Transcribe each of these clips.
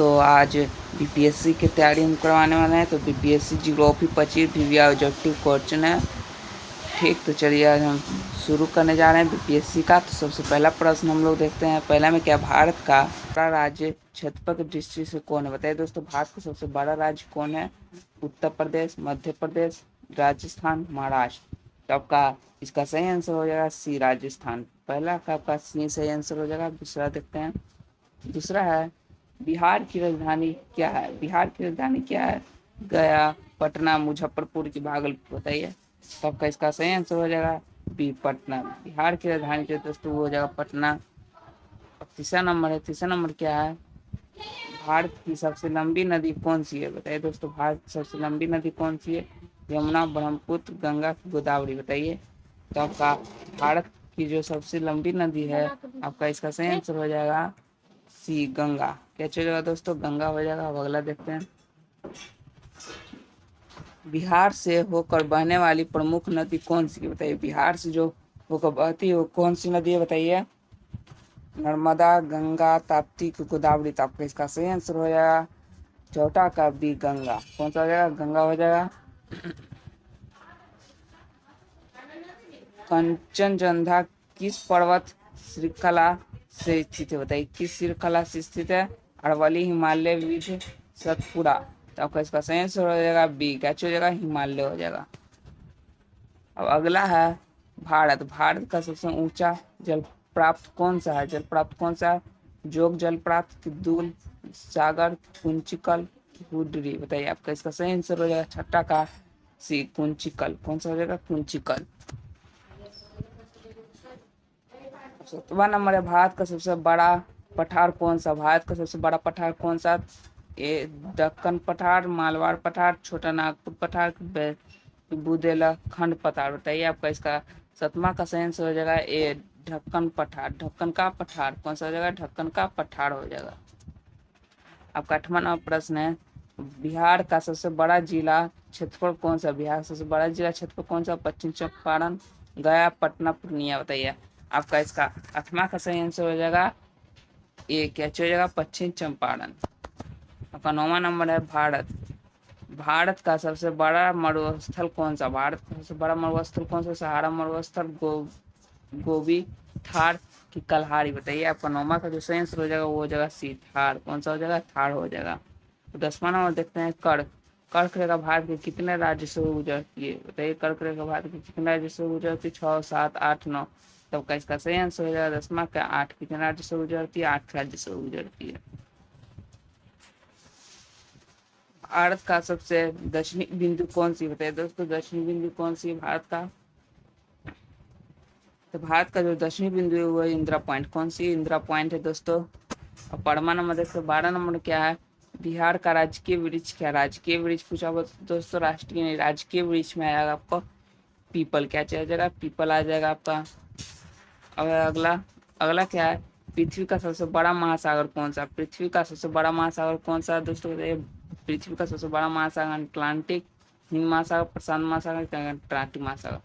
दोस्तों आज बीपीएससी की तैयारी हम करवाने वाले हैं। तो बीपीएससी जीग्राफी 25 प्रीवियस ऑब्जेक्टिव क्वेश्चन है। ठीक, तो चलिए आज हम शुरू करने जा रहे हैं बीपीएससी का। तो सबसे पहला प्रश्न हम लोग देखते हैं। पहला में क्या, भारत का बड़ा राज्य क्षेत्रफल की दृष्टि से कौन है? बताइए दोस्तों, भारत का सबसे बड़ा राज्य कौन है? उत्तर प्रदेश, मध्य प्रदेश, राजस्थान, महाराष्ट्र। तो आपका इसका सही आंसर हो जाएगा सी, राजस्थान। पहला का आपका सी सही आंसर हो जाएगा। दूसरा देखते हैं। दूसरा है, बिहार की राजधानी क्या है? बिहार की राजधानी क्या है? गया, पटना, मुजफ्फरपुर की भागलपुर। बताइए। तो आपका इसका सही आंसर हो जाएगा बी, पटना। बिहार की राजधानी जो दोस्तों वो हो जाएगा पटना। और तीसरा नंबर है। तीसरा नंबर क्या है, भारत की सबसे लंबी नदी कौन सी है? बताइए दोस्तों, भारत की सबसे लंबी नदी कौन सी है? यमुना, ब्रह्मपुत्र, गंगा, गोदावरी। बताइए। तो आपका भारत की जो सबसे लंबी नदी है, आपका इसका सही आंसर हो जाएगा सी, गंगा। क्या चलेगा दोस्तों? गंगा हो जाएगा। अब अगला देखते हैं। बिहार से होकर बहने वाली प्रमुख नदी कौन सी है? बताइए। बिहार से जो होकर बहती है वो कौन सी नदी है? बताइए। नर्मदा, गंगा, ताप्ती, गोदावरी। तो आपका इसका सही आंसर हो जाएगा चौथा का बी, गंगा। कौन सा हो जाएगा? गंगा हो जाएगा। कंचनजंगा किस पर्वत श्रृंखला से स्थित है? बताइए। किस श्रृंखला से स्थित है? अरवली, हिमालय, विंध्य, सतपुड़ा। तो आपका इसका सही आंसर हो जाएगा बी, क्या हो जाएगा? हिमालय हो जाएगा। अब अगला है, भारत। भारत का सबसे ऊंचा जल प्राप्त कौन सा है? जल प्राप्त कौन सा है? जोग जल प्राप्त, दूल सागर, कुंचिकल, हुडरी। बताइए। आपका इसका सही आंसर हो जाएगा छठा का सी, कुंचिकल। कौन सा हो जाएगा? कुंचिकल। सातवां नंबर है, भारत का सबसे बड़ा पठार कौन सा? भारत का सबसे बड़ा पठार कौन सा? ए दक्कन पठार, मालवार पठार, छोटा नागपुर पठार, बुंदेलखंड पठार। बताइए। आपका इसका सतमा का सही आंसर हो जाएगा ए, ढक्कन पठार। ढक्कन का पठार। कौन सा हो जाएगा? ढक्कन का पठार हो जाएगा। आपका 8वां नंबर प्रश्न है, बिहार का सबसे बड़ा जिला क्षेत्रफल कौन सा? बिहार का सबसे बड़ा जिला क्षेत्रफल कौन सा? पश्चिम चंपारण, गया, पटना, पूर्णिया। बताइए। आपका इसका 8वां का सही आंसर हो जाएगा ए, क्या हो जाएगा? पश्चिम चंपारण। आपका 9वां नंबर है, भारत। भारत का सबसे बड़ा मरुस्थल कौन सा? भारत का सबसे बड़ा मरुस्थल कौन सा? सहारा मरुस्थल, गोबी, थार की कलहारी। बताइए। आपका 9वां का जो सही आंसर हो जाएगा वो हो जाएगा सी, थार। कौन सा हो जाएगा? थार हो जाएगा। तो 10वां नंबर देखते हैं, कर्क रेखा भारत के कितने राज्य से गुजरती है? बताइए। कर्क रेखा भारत के कितने राज्य से गुजरती है? 6, 7, 8, 9। तब का इसका सही आंसर हो जाएगा 10वां का 8। कितने राज्य से गुजरती है? 8 राज्य से गुजरती है। भारत का सबसे दक्षिणी बिंदु कौन सी? बताइए दोस्तों, दक्षिणी बिंदु कौन सी है भारत का? तो भारत का जो दक्षिणी बिंदु है वो है इंदिरा पॉइंट। कौन सी इंदिरा पॉइंट है दोस्तों? और 12वां नंबर देखते, 12 नंबर क्या है, बिहार का राजकीय वृक्ष क्या? राजकीय वृक्ष पूछा हुआ दोस्तों, राष्ट्रीय नहीं, राजकीय वृक्ष में आएगा आपको पीपल। क्या आ जाएगा? पीपल आ जाएगा आपका। अब अगला अगला क्या है, पृथ्वी का सबसे बड़ा महासागर कौन सा? पृथ्वी का सबसे बड़ा महासागर कौन सा है दोस्तों? पृथ्वी का सबसे बड़ा महासागर अटलांटिक, हिंद महासागर, प्रशांत महासागर, अटलांटिक महासागर।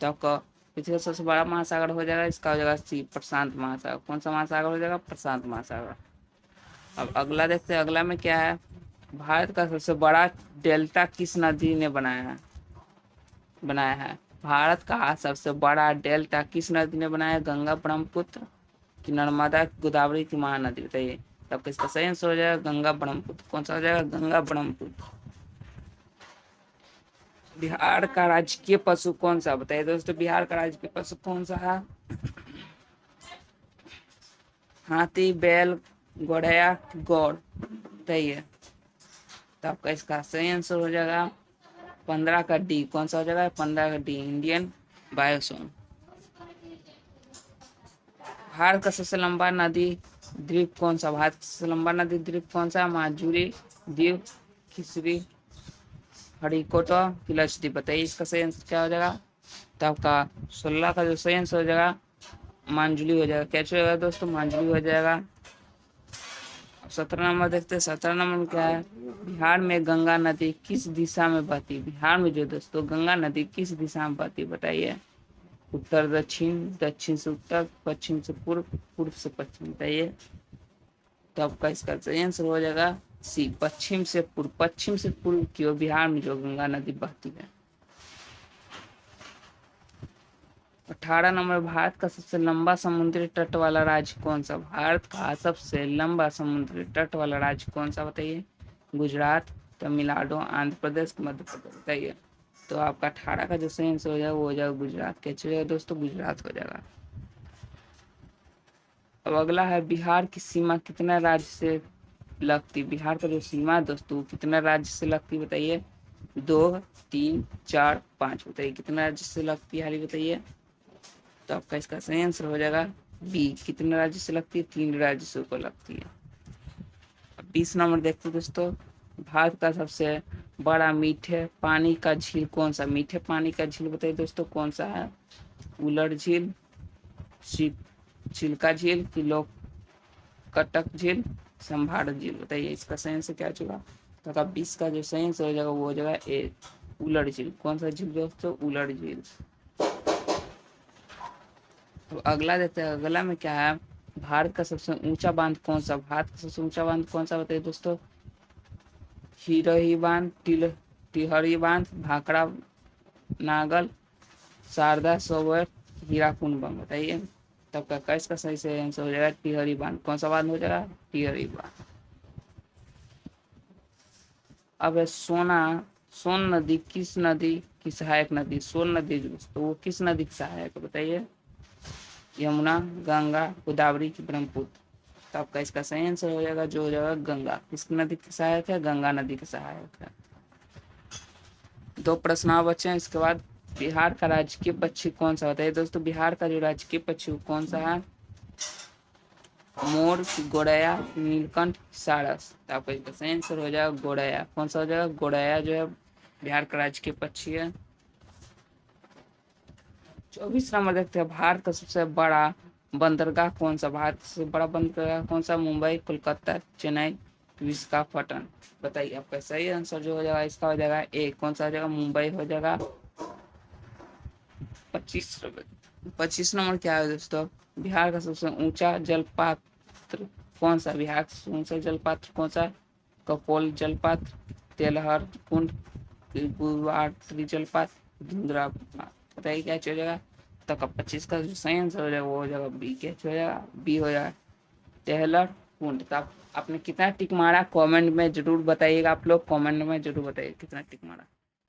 तो आपका पृथ्वी का सबसे बड़ा महासागर हो जाएगा, इसका हो जाएगा सी, प्रशांत महासागर। कौन सा महासागर हो जाएगा? प्रशांत महासागर। अब अगला देखते हैं। अगला में क्या है, भारत का सबसे बड़ा डेल्टा किस नदी ने बनाया है? भारत का सबसे बड़ा डेल्टा किस नदी ने बनाया है? गंगा, ब्रह्मपुत्र की, नर्मदा, गोदावरी की, महानदी। बताइए। तब किसका सही आंसर हो जाएगा? गंगा, ब्रह्मपुत्र। कौन सा हो जाएगा? गंगा, ब्रह्मपुत्र। बिहार का राजकीय पशु कौन सा? बताइए दोस्तों, बिहार का राजकीय पशु कौन सा है? हाथी, बैल, घोड़िया, गौड़। बताइए। तो आपका इसका सही आंसर हो जाएगा 15 का डी। कौन सा हो जाएगा? 15 का डी, इंडियन बायोसोन। भारत का सबसे लंबा नदी द्वीप कौन सा? भारत का सबसे लंबा नदी द्वीप कौन सा? माजुली द्वीप, खिसरी, हरिकोटा की लक्षद्वीप। बताइए। इसका सही आंसर क्या हो जाएगा? तो आपका 16 का जो सही आंसर हो जाएगा मांजुली हो जाएगा। क्या होगा दोस्तों? मांजुली हो जाएगा। 17 नंबर देखते हैं। 17 नंबर में क्या है, बिहार में गंगा नदी किस दिशा में बहती है? बिहार में जो दोस्तों गंगा नदी किस दिशा में बहती है? बताइए। उत्तर दक्षिण, दक्षिण से उत्तर, पश्चिम से पूर्व, पूर्व से पश्चिम। बताइए। तो आपका इसका सही आंसर हो जाएगा सी, पश्चिम से पूर्व। पश्चिम से पूर्व की ओर बिहार में जो गंगा नदी बहती है। 18 नंबर, भारत का सबसे लंबा समुद्री तट वाला राज्य कौन सा? भारत का सबसे लंबा समुद्री तट वाला राज्य कौन सा बताइए? गुजरात, तमिलनाडु, आंध्र प्रदेश, मध्य प्रदेश, बताइए। तो आपका 18 का जो सही आंसर हो जाएगा वो हो जाएगा गुजरात। क्या चलिए दोस्तों, गुजरात हो जाएगा। अब अगला है, बिहार की सीमा कितना राज्य से लगती? बिहार का जो सीमा है दोस्तों कितना राज्य से लगती बताइए? 2, 3, 4, 5, बताइए कितना राज्य से लगती है, हाली बताइए। तो आपका इसका सही आंसर हो जाएगा बी, कितने राज्य से लगती है? 3 राज्य से ऊपर लगती है। 20 नंबर देखते हैं दोस्तों, भारत का सबसे बड़ा मीठे पानी का झील कौन सा? मीठे पानी का झील बताइए दोस्तों कौन सा है? उलर झील, चिल्का झील, कटक झील, संभार झील, बताइए इसका सही आंसर क्या होगा? तो 20 का जो सही आंसर हो जाएगा वो हो जाएगा ए, उलर झील। कौन सा झील दोस्तों? उलर झील। तो अगला देते हैं, अगला में क्या है, भारत का सबसे ऊंचा बांध कौन सा? भारत का सबसे ऊंचा बांध कौन सा बताइए दोस्तों? हिरोही बांध, टिहरी बांध, भाखड़ा नागल, शारदा सरोवर, हीराकुंड बांध, बताइए। तब का इसका सही से आंसर हो जाएगा टिहरी बांध। कौन सा बांध हो जाएगा? टिहरी बांध। अब है सोन नदी किस नदी की सहायक नदी? सोन नदी दोस्तों वो किस नदी की सहायक बताइए? यमुना, गंगा, गोदावरी की ब्रह्मपुत्र। तो आपका इसका सही आंसर हो जाएगा जो हो जाएगा गंगा। किस नदी की सहायक है? गंगा नदी की सहायक है। 2 प्रश्न और बचे हैं इसके बाद। बिहार का राजकीय पक्षी कौन सा बताइए दोस्तों? बिहार का जो राजकीय पक्षी कौन सा है? मोर, गोरैया, नीलकंठ, सारस। तो आपका इसका सही आंसर हो जाएगा गोरैया। कौन सा हो जाएगा? गोरैया जो है बिहार का राजकीय पक्षी है। 24 नंबर देखते हैं, भारत का सबसे बड़ा बंदरगाह कौन सा? भारत का सबसे बड़ा बंदरगाह कौन सा? मुंबई, कोलकाता, चेन्नई, विशाखापट्टनम, बताइए। आपका सही आंसर जो हो जाएगा इसका हो जाएगा ए। कौन सा हो जाएगा? मुंबई हो जाएगा। 25 नंबर क्या है दोस्तों, बिहार का सबसे ऊंचा जलपात्र कौन सा? बिहार का सबसे ऊंचा जलपात्र कौन सा? कपोल जलपात्र, तेलहर कुंड, गुवाहाटी जलपात, धुंधरा, बताइए क्या हो जाएगा? तो 25 का जो सही आंसर हो जाएगा वो हो जाएगा बी। क्या हो जाएगा? बी हो जाएगा टेहलर कुंड। तो आपने कितना टिक मारा कमेंट में जरूर बताइएगा। आप लोग कमेंट में जरूर बताइए कितना टिक मारा।